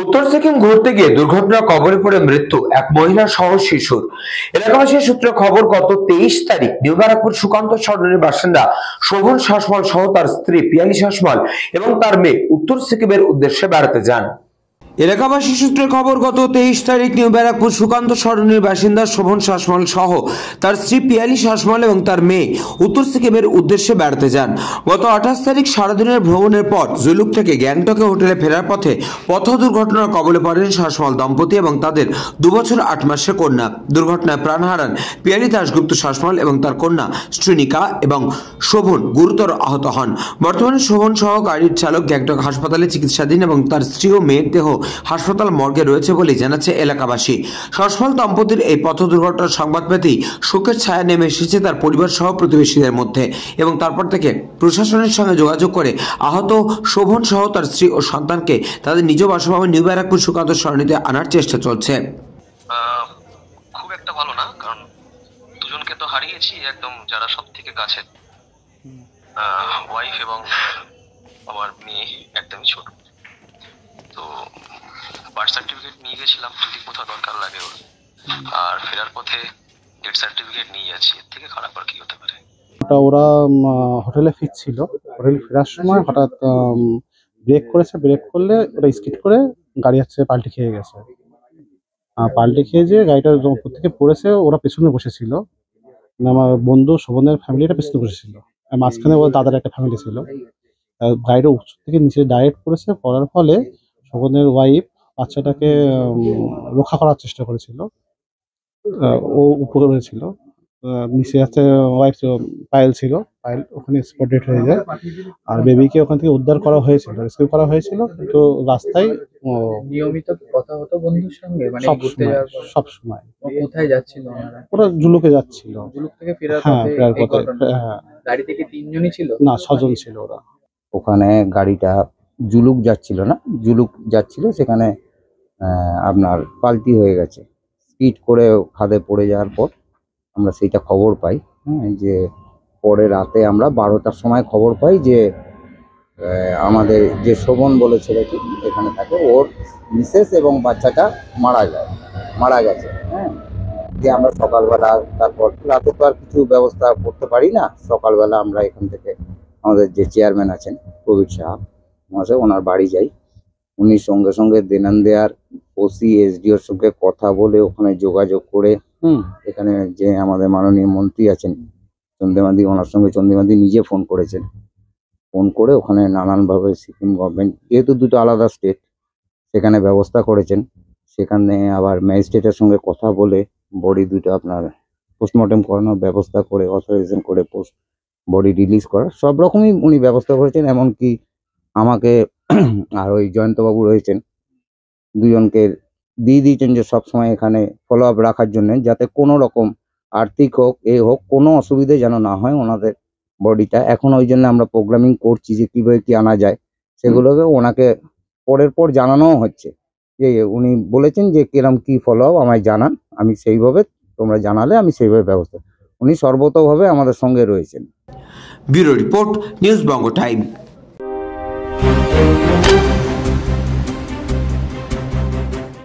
উত্তর সিকিম ঘুরতে গিয়ে দুর্ঘটনার কবলে পড়ে মৃত্যু এক মহিলা সহ শিশুর। এলাকাবাসীর সূত্রে খবর, গত 23 তারিখ নিউ ব্যারাকপুর সুকান্ত সরণির বাসিন্দা শোভন শাসমল সহ তার স্ত্রী পিয়ালি শাসমল এবং তার মেয়ে উত্তর সিকিমের উদ্দেশ্যে বেড়াতে যান। এলাকাবাসী সূত্রে খবর, গত 23 তারিখ নিউ ব্যারাকপুর সুকান্ত সরণির বাসিন্দা শোভন শাসমল সহ তার স্ত্রী পিয়ালি শাসমল এবং তার মেয়ে উত্তর সিকিমের উদ্দেশ্যে বেড়াতে যান। গত 28 তারিখ সারাদিনের ভ্রমণের পর জুলুক থেকে গ্যাংটকে হোটেলে ফেরার পথে পথ দুর্ঘটনার কবলে পড়েন শাসমল দম্পতি এবং তাদের 2 বছর 8 মাসের কন্যা। দুর্ঘটনায় প্রাণ হারান পিয়ালি দাশগুপ্ত শাসমল এবং তার কন্যা শ্রীনিকা এবং শোভন গুরুতর আহত হন। বর্তমানে শোভন সহ গাড়ির চালক গ্যাংটক হাসপাতালে চিকিৎসাধীন এবং তার স্ত্রী ও মেয়ের দেহ হাসপাতাল মর্গে রয়েছে বলে জানাচ্ছে এলাকাবাসী। শাসমল দম্পতির এই পথ দুর্ঘটনার সংবাদ পেতেই শোকের ছায়া নেমে এসেছে তার পরিবার সহ প্রতিবেশীদের মধ্যে এবং তারপর থেকে প্রশাসনের সঙ্গে যোগাযোগ করে আহত শোভন সহ তার স্ত্রী ও সন্তানকে তাদের নিজ বাসভবন নিউ ব্যারাকপুর সুকান্ত সরণিতে আনার চেষ্টা চলছে। খুব একটা ভালো না, কারণ দুজনকে তো হারিয়েছি একদম যারা সব থেকে কাছে, ওয়াইফ এবং আমার মেয়ে একদমই ছোট। তো বার্থ সার্টিফিকেট নিয়ে গেছিলাম যদি কোথাও দরকার লাগে ওর, আর ফেরার পথে ডেথ সার্টিফিকেট নিয়ে যাচ্ছি। এর থেকে খারাপ আর কি হতে পারে। ওরা হোটেলে ফিরছিল, হোটেলে ফেরার সময় হঠাৎ ব্রেক করেছে, ব্রেক করলে ওরা স্কিড করে গাড়ি হচ্ছে পাল্টি খেয়ে গেছে। পাল্টি খেয়ে যে গাড়িটা উপর থেকে পড়েছে, ওরা পেছনে বসেছিল, আমার বন্ধু শোভনের ফ্যামিলিটা পেছনে বসেছিল, মাঝখানে ওর দাদার একটা ফ্যামিলি ছিল। গাড়িটা উঁচু থেকে নিচে ডাইরেক্ট পড়েছে, পড়ার ফলে শোভনের ওয়াইফ বাচ্চাটাকে রক্ষা করার চেষ্টা করেছিল, ও উপরে ছিল, নিচে আছে ওয়াইফ পায়েল ছিল, পায়েল ওখানে স্পট ডেড হয়ে যায়। আর বেবিকে ওখান থেকে উদ্ধার করা হয়েছিল, রেস্কিউ করা হয়েছিল, কিন্তু রাস্তায় নিয়মিত কথা হতো বন্ধুর সঙ্গে, মানে সব সময়। কোথায় যাচ্ছিল ওরা জুলুকে যাচ্ছিল, জুলুক থেকে ফেরার পথে। গাড়ি থেকে 3 জনই ছিল না, 6 জন ছিল ওরা। ওখানে গাড়িটা জুলুক যাচ্ছিল না, জুলুক যাচ্ছিল, সেখানে আপনার পাল্টি হয়ে গেছে। স্পিড করে খাদে পড়ে যাওয়ার পর আমরা সেইটা খবর পাই, যে পরে রাতে আমরা 12টার সময় খবর পাই যে আমাদের যে শোভন বলে ছেলেটি এখানে থাকে, ওর মিসেস এবং বাচ্চাটা মারা গেছে। যে আমরা সকালবেলা, তারপর রাতে তো আর কিছু ব্যবস্থা করতে পারি না, সকালবেলা আমরা এখান থেকে আমাদের যে চেয়ারম্যান আছেন প্রবীর সাহা মহাশয়, ওনার বাড়ি যাই। উনি সঙ্গে সঙ্গে দেনান্দেয়ার ওসি এসডিওর সঙ্গে কথা বলে ওখানে যোগাযোগ করে এখানে যে আমাদের মাননীয় মন্ত্রী আছেন চন্দ্রিমাদি, ওনার সঙ্গে চন্দ্রিমাদি নিজে ফোন করেছেন। ফোন করে ওখানে নানানভাবে সিকিম গভর্নমেন্ট, যেহেতু দুটো আলাদা স্টেট, সেখানে ব্যবস্থা করেছেন। সেখানে আবার ম্যাজিস্ট্রেটের সঙ্গে কথা বলে বডি দুটো আপনার পোস্টমর্টেম করানোর ব্যবস্থা করে, অথরাইজেশন করে বডি রিলিজ করার সব রকমই উনি ব্যবস্থা করেছেন। এমনকি আমাকে আর ওই জয়ন্তবাবু রয়েছেন, দুজনকে দিয়ে দিয়েছেন যে সবসময় এখানে ফলো আপ রাখার জন্য, যাতে কোনো রকম আর্থিক হোক হোক কোনো অসুবিধে যেন না হয় ওনাদের বডিটা। এখন ওই জন্য আমরা প্রোগ্রামিং করছি যে কীভাবে কী আনা যায়, সেগুলোকে ওনাকে পরের পর জানানোও হচ্ছে। যে উনি বলেছেন যে কিরম কী ফলো আপ আমায় জানান, আমি সেইভাবে, তোমরা জানালে আমি সেইভাবে ব্যবস্থা, উনি সর্বতোভাবে আমাদের সঙ্গে রয়েছেন। ব্যুরো রিপোর্ট, নিউজ বঙ্গ টাইম।